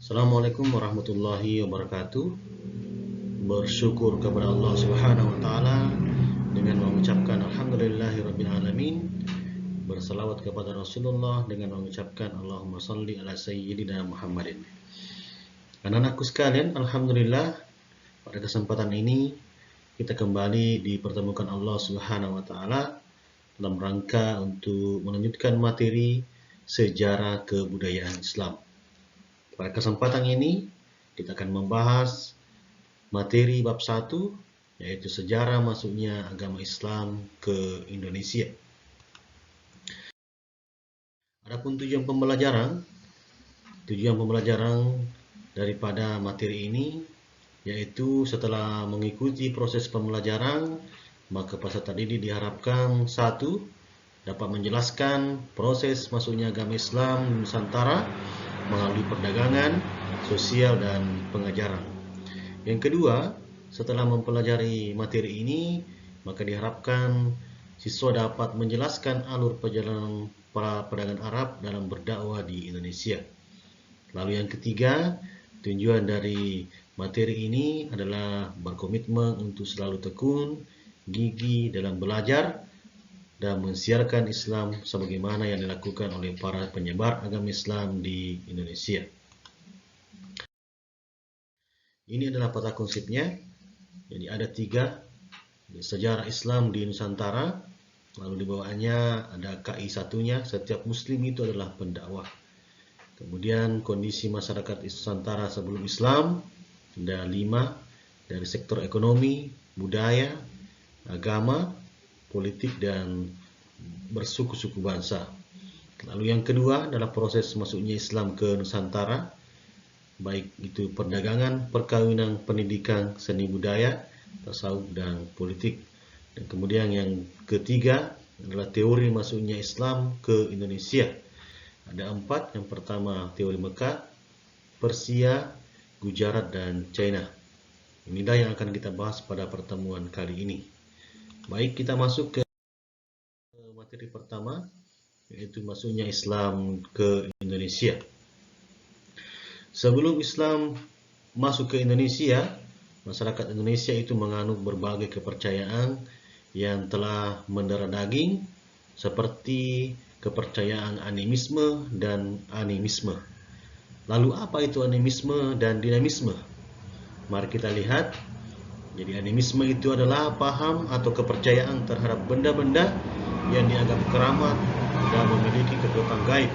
Assalamualaikum warahmatullahi wabarakatuh. Bersyukur kepada Allah Subhanahu wa taala dengan mengucapkan alhamdulillahirabbil alamin. Bersalawat kepada Rasulullah dengan mengucapkan Allahumma shalli ala sayyidina Muhammadin. Anak-anakku sekalian, alhamdulillah pada kesempatan ini kita kembali dipertemukan Allah Subhanahu wa taala dalam rangka untuk melanjutkan materi sejarah kebudayaan Islam. Pada kesempatan ini kita akan membahas materi bab 1, yaitu sejarah masuknya agama Islam ke Indonesia. Adapun tujuan pembelajaran daripada materi ini yaitu setelah mengikuti proses pembelajaran, maka peserta didik diharapkan 1. Dapat menjelaskan proses masuknya agama Islam di Nusantara melalui perdagangan, sosial, dan pengajaran. Yang kedua, setelah mempelajari materi ini, maka diharapkan siswa dapat menjelaskan alur perjalanan para pedagang Arab dalam berdakwah di Indonesia. Lalu yang ketiga, tujuan dari materi ini adalah berkomitmen untuk selalu tekun, gigih dalam belajar, dan mensiarkan Islam sebagaimana yang dilakukan oleh para penyebar agama Islam di Indonesia. Ini adalah peta konsepnya. Jadi ada 3, sejarah Islam di Nusantara, lalu di bawahnya ada KI satunya, setiap muslim itu adalah pendakwah. Kemudian kondisi masyarakat Nusantara sebelum Islam, ada 5, dari sektor ekonomi, budaya, agama, politik, dan bersuku-suku bangsa. Lalu yang kedua adalah proses masuknya Islam ke Nusantara, baik itu perdagangan, perkawinan, pendidikan, seni budaya, tasawuf, dan politik. Dan kemudian yang ketiga adalah teori masuknya Islam ke Indonesia. Ada 4, yang pertama teori Mekah, Persia, Gujarat, dan China. Inilah yang akan kita bahas pada pertemuan kali ini. Baik, kita masuk ke materi pertama, yaitu masuknya Islam ke Indonesia. Sebelum Islam masuk ke Indonesia, masyarakat Indonesia itu menganut berbagai kepercayaan yang telah mendarah daging, seperti kepercayaan animisme dan animisme. Lalu apa itu animisme dan dinamisme? Mari kita lihat. Jadi animisme itu adalah paham atau kepercayaan terhadap benda-benda yang dianggap keramat dan memiliki kekuatan gaib,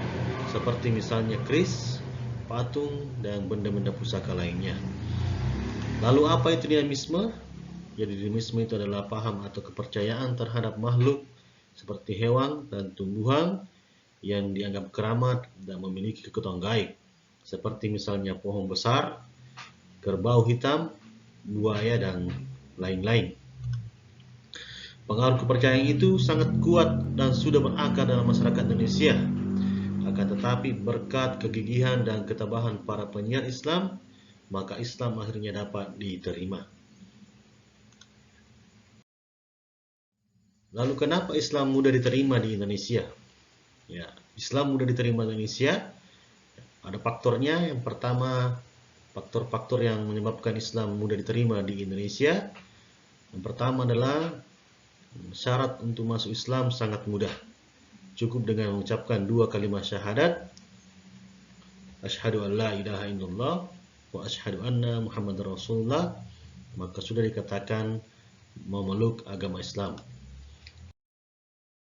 seperti misalnya keris, patung, dan benda-benda pusaka lainnya. Lalu apa itu dinamisme? Jadi dinamisme itu adalah paham atau kepercayaan terhadap makhluk seperti hewan dan tumbuhan yang dianggap keramat dan memiliki kekuatan gaib, seperti misalnya pohon besar, kerbau hitam, buaya, dan lain-lain. Pengaruh kepercayaan itu sangat kuat dan sudah berakar dalam masyarakat Indonesia. Akan tetapi berkat kegigihan dan ketabahan para penyiar Islam, maka Islam akhirnya dapat diterima. Lalu kenapa Islam mudah diterima di Indonesia? Ya, Islam mudah diterima di Indonesia. Ada faktornya. Yang pertama, faktor-faktor yang menyebabkan Islam mudah diterima di Indonesia. Yang pertama adalah syarat untuk masuk Islam sangat mudah. Cukup dengan mengucapkan 2 kalimat syahadat, asyhadu an la ilaha illallah wa asyhadu anna Muhammadar Rasulullah, maka sudah dikatakan memeluk agama Islam.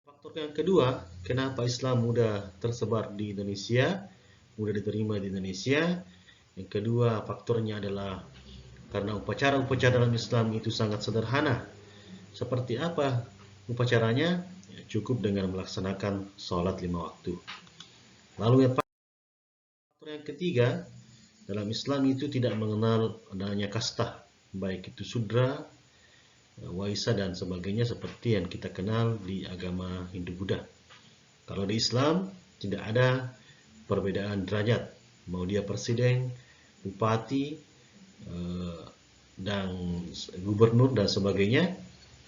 Faktor yang kedua, kenapa Islam mudah tersebar di Indonesia, mudah diterima di Indonesia? Yang kedua faktornya adalah karena upacara-upacara dalam Islam itu sangat sederhana. Seperti apa upacaranya? Ya, cukup dengan melaksanakan sholat 5 waktu. Lalu faktor yang ketiga, dalam Islam itu tidak mengenal adanya kasta, baik itu sudra, waisa, dan sebagainya seperti yang kita kenal di agama Hindu-Buddha. Kalau di Islam tidak ada perbedaan derajat, mau dia presiden, bupati, dan gubernur, dan sebagainya.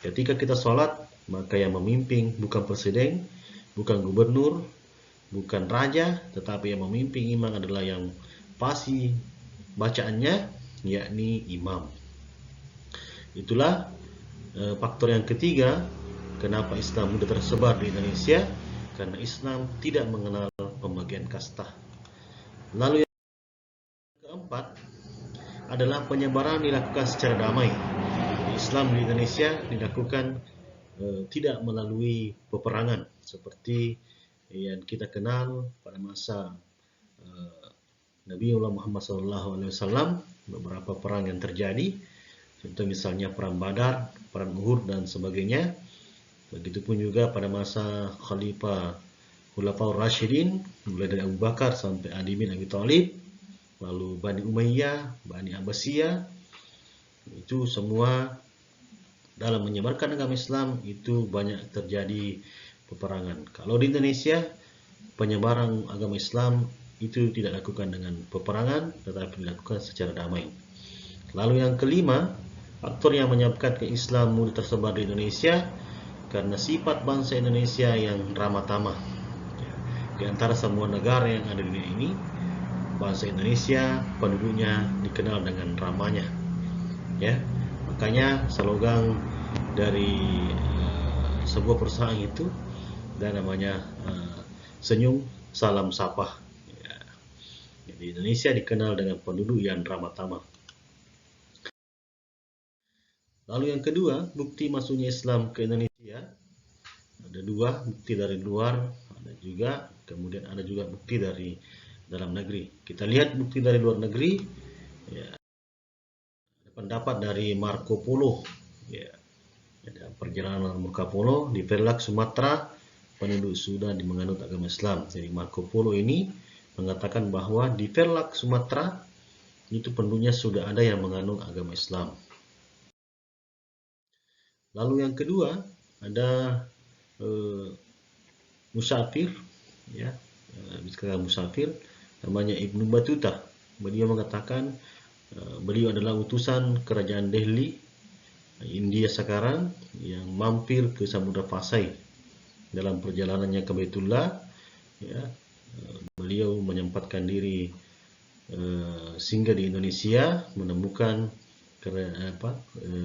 Ketika kita sholat, maka yang memimpin bukan presiden, bukan gubernur, bukan raja, tetapi yang memimpin imam adalah yang fasi bacaannya, yakni imam. Itulah faktor yang ketiga kenapa Islam mudah tersebar di Indonesia, karena Islam tidak mengenal pembagian kasta. Lalu yang keempat adalah penyebaran dilakukan secara damai. Islam di Indonesia dilakukan tidak melalui peperangan seperti yang kita kenal pada masa Nabiullah Muhammad SAW. Beberapa perang yang terjadi, contoh misalnya perang Badar, perang Uhud dan sebagainya. Begitupun juga pada masa Khalifah Khulafaur Rasyidin, mulai dari Abu Bakar sampai Ali bin Abi Thalib, lalu Bani Umayyah, Bani Abbasiyah, itu semua dalam menyebarkan agama Islam itu banyak terjadi peperangan. Kalau di Indonesia, penyebaran agama Islam itu tidak dilakukan dengan peperangan, tetapi dilakukan secara damai. Lalu yang kelima, faktor yang menyebabkan Islam mudah tersebar di Indonesia karena sifat bangsa Indonesia yang ramah tamah. Di antara semua negara yang ada di dunia ini, bangsa Indonesia penduduknya dikenal dengan ramahnya. Ya, makanya slogan dari sebuah perusahaan itu dan namanya senyum salam sapa. Ya. Jadi Indonesia dikenal dengan penduduk yang ramah tamah. Lalu yang kedua, bukti masuknya Islam ke Indonesia ada dua, bukti dari luar, kemudian ada juga bukti dari dalam negeri. Kita lihat bukti dari luar negeri. Ya, pendapat dari Marco Polo. Ya, ada perjalanan Marco Polo di Perlak, Sumatera, penduduk sudah menganut agama Islam. Jadi Marco Polo ini mengatakan bahwa di Perlak, Sumatera itu penduduknya sudah ada yang menganut agama Islam. Lalu yang kedua ada musafir, ya, musafir namanya Ibnu Battuta. Beliau mengatakan beliau adalah utusan kerajaan Delhi, India sekarang, yang mampir ke Samudra Pasai. Dalam perjalanannya ke Baitullah, ya, beliau menyempatkan diri singgah di Indonesia, menemukan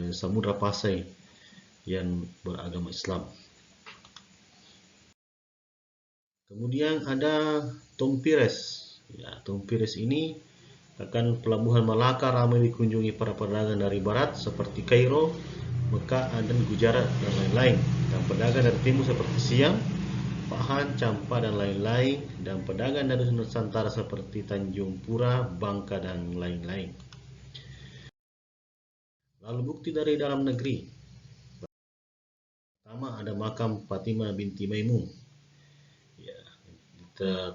Samudra Pasai yang beragama Islam. Kemudian ada Tom Pires. Ya, Tom Pires ini akan pelabuhan Malaka ramai dikunjungi para pedagang dari barat seperti Kairo, Mekah, Aden, Gujarat dan lain-lain. Dan pedagang dari timur seperti Siam, Pahang, Champa dan lain-lain. Dan pedagang dari Nusantara seperti Tanjung Pura, Bangka dan lain-lain. Lalu bukti dari dalam negeri. Pertama ada makam Fatimah binti Maimun. Ya,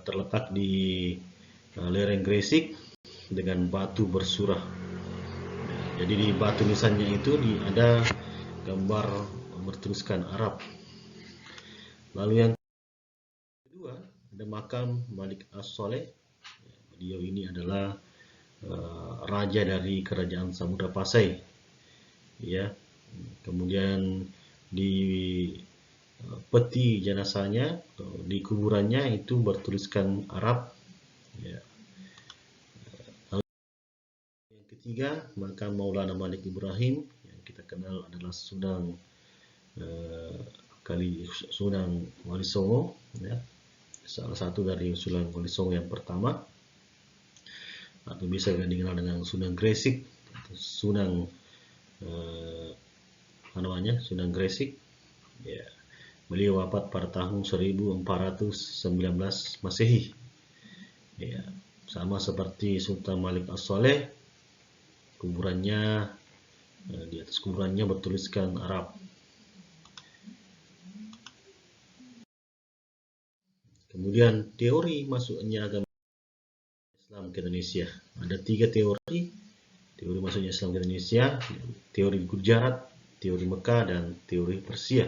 terletak di lereng Gresik dengan batu bersurah. Ya, jadi di batu nisannya itu ada gambar bertuliskan Arab. Lalu yang kedua ada makam Malik As-Soleh. Ya, beliau ini adalah raja dari kerajaan Samudra Pasai. Ya, kemudian di peti jenazahnya, di kuburannya itu bertuliskan Arab. Ya. Lalu yang ketiga makam Maulana Malik Ibrahim yang kita kenal adalah Sunan Wali Songo, ya. Salah satu dari Sunan Wali Songo yang pertama, atau bisa dikenal dengan Sunan Gresik, Sunan Sunan Gresik. Ya. Beliau wafat pada tahun 1419 Masehi. Ya, sama seperti Sultan Malik As-Soleh, kuburannya di atas kuburannya bertuliskan Arab. Kemudian teori masuknya agama Islam ke Indonesia. Ada 3 teori masuknya Islam ke Indonesia: teori Gujarat, teori Mekah, dan teori Persia.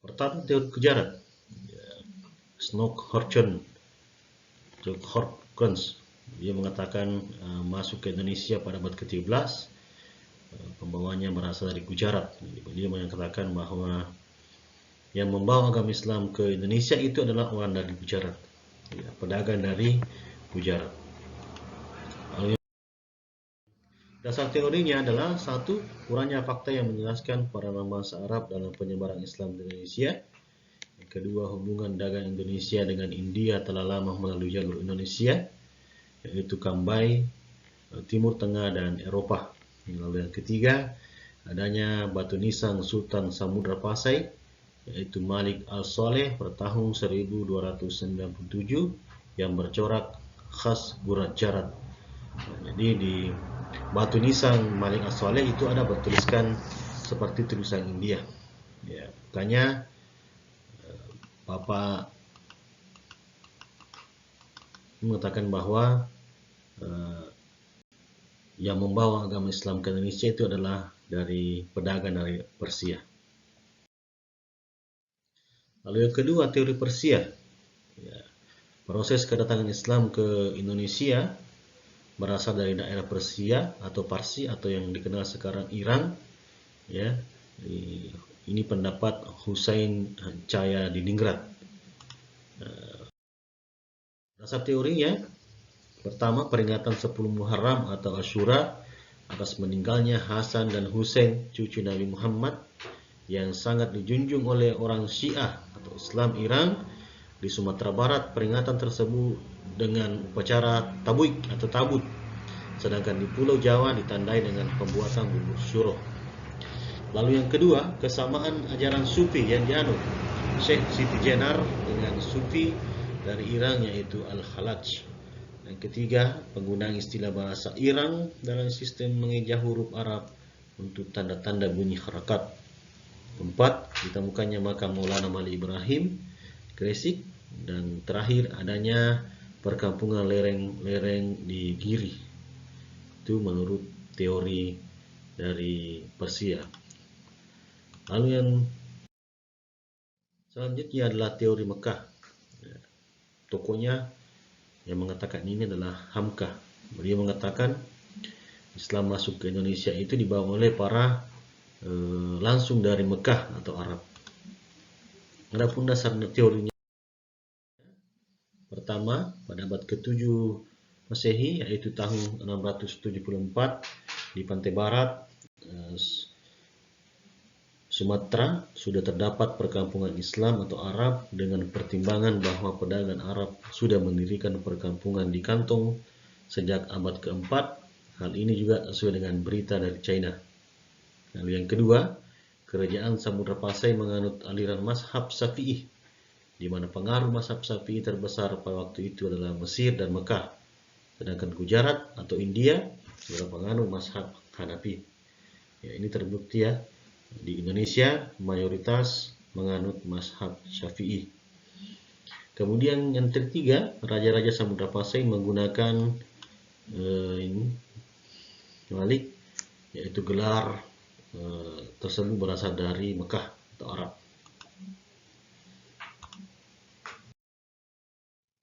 Pertama, teori Gujarat. Snokehorchen, dia mengatakan masuk ke Indonesia pada abad ke-17. Pembawanya berasal dari Gujarat. Dia mengatakan bahwa yang membawa agama Islam ke Indonesia itu adalah orang dari Gujarat, ya, pedagang dari Gujarat. Lalu, dasar teorinya adalah satu, kurangnya fakta yang menjelaskan peranan bangsa Arab dalam penyebaran Islam di Indonesia. Yang kedua, hubungan dagang Indonesia dengan India telah lama melalui jalur Indonesia, yaitu Kambai, Timur Tengah, dan Eropa. Lalu yang ketiga, adanya batu nisan Sultan Samudra Pasai, yaitu Malik Al-Saleh pada tahun 1297 yang bercorak khas Gujarat. Jadi di batu nisan Malik Al-Saleh itu ada bertuliskan seperti tulisan India. Ya, makanya Bapak mengatakan bahwa yang membawa agama Islam ke Indonesia itu adalah dari pedagang dari Persia. Lalu yang kedua, teori Persia. Ya, proses kedatangan Islam ke Indonesia berasal dari daerah Persia atau Parsi atau yang dikenal sekarang Iran. Ya, ini pendapat Husain Chaya Diningrat. Dasar teorinya, pertama, peringatan 10 Muharram atau Asyura atas meninggalnya Hasan dan Husain, cucu Nabi Muhammad, yang sangat dijunjung oleh orang Syiah atau Islam Iran di Sumatera Barat. Peringatan tersebut dengan upacara tabuik atau tabut, sedangkan di Pulau Jawa ditandai dengan pembuatan bubur syuroh. Lalu yang kedua, kesamaan ajaran Sufi yang dianut Syekh Siti Jenar dengan Sufi dari Iran, yaitu Al-Khalaj. Yang ketiga, penggunaan istilah bahasa Iran dalam sistem mengeja huruf Arab untuk tanda-tanda bunyi harakat. Keempat, ditemukannya makam Maulana Malik Ibrahim Gresik. Dan terakhir, adanya perkampungan lereng-lereng di Giri. Itu menurut teori dari Persia. Lalu yang selanjutnya adalah teori Mekah. Tokohnya yang mengatakan ini adalah Hamka. Dia mengatakan Islam masuk ke Indonesia itu dibawa oleh para langsung dari Mekah atau Arab. Adapun dasar teorinya, pertama, pada abad ke-7 Masehi, yaitu tahun 674, di pantai barat Sumatera sudah terdapat perkampungan Islam atau Arab dengan pertimbangan bahwa pedagang Arab sudah mendirikan perkampungan di Kantong sejak abad ke-4. Hal ini juga sesuai dengan berita dari China. Lalu yang kedua, kerajaan Samudra Pasai menganut aliran mazhab Syafi'i, di mana pengaruh mazhab Syafi'i terbesar pada waktu itu adalah Mesir dan Mekah. Sedangkan Gujarat atau India adalah penganut mazhab Hanafi. Ya, ini terbukti ya. Di Indonesia mayoritas menganut mazhab Syafi'i. Kemudian yang ketiga, raja-raja Samudra Pasai menggunakan Malik, yaitu gelar tersebut berasal dari Mekah atau Arab.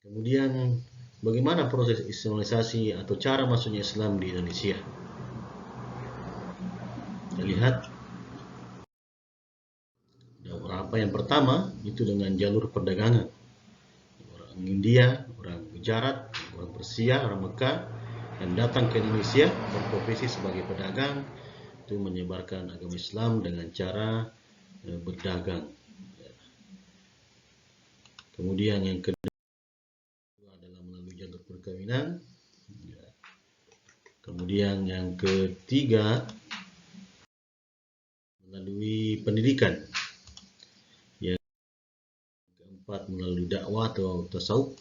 Kemudian bagaimana proses islamisasi atau cara masuknya Islam di Indonesia? Kita lihat. Yang pertama itu dengan jalur perdagangan. Orang India, orang Gujarat, orang Persia, orang Mekah yang datang ke Indonesia berprofesi sebagai pedagang, itu menyebarkan agama Islam dengan cara berdagang. Kemudian yang kedua adalah melalui jalur perkawinan. Kemudian yang ketiga melalui pendidikan. Melalui dakwah atau tasawuf.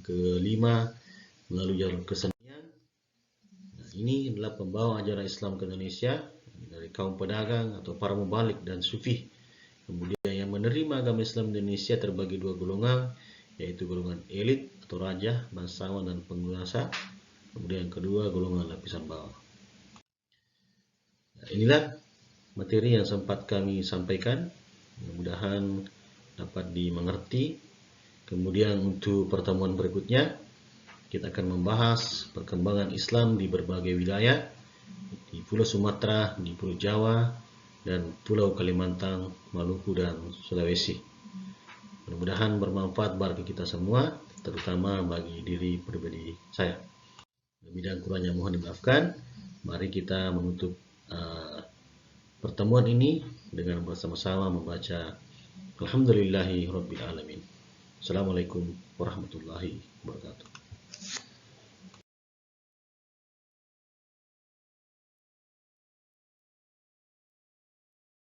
Kelima, melalui jalur kesenian. Nah, ini adalah pembawa ajaran Islam ke Indonesia dari kaum pedagang atau para mubalik dan sufi. Kemudian yang menerima agama Islam di Indonesia terbagi dua golongan, yaitu golongan elit atau raja, bangsawan dan penguasa. Kemudian yang kedua, golongan lapisan bawah. Nah, inilah materi yang sempat kami sampaikan. Mudah-mudahan dapat dimengerti. Kemudian untuk pertemuan berikutnya kita akan membahas perkembangan Islam di berbagai wilayah, di Pulau Sumatera, di Pulau Jawa, dan Pulau Kalimantan, Maluku, dan Sulawesi. Mudah-mudahan bermanfaat bagi kita semua, terutama bagi diri pribadi saya. Lebih dan kurangnya mohon dimaafkan. Mari kita menutup pertemuan ini dengan bersama-sama membaca Alhamdulillahi Rabbil Alamin. Assalamualaikum warahmatullahi wabarakatuh.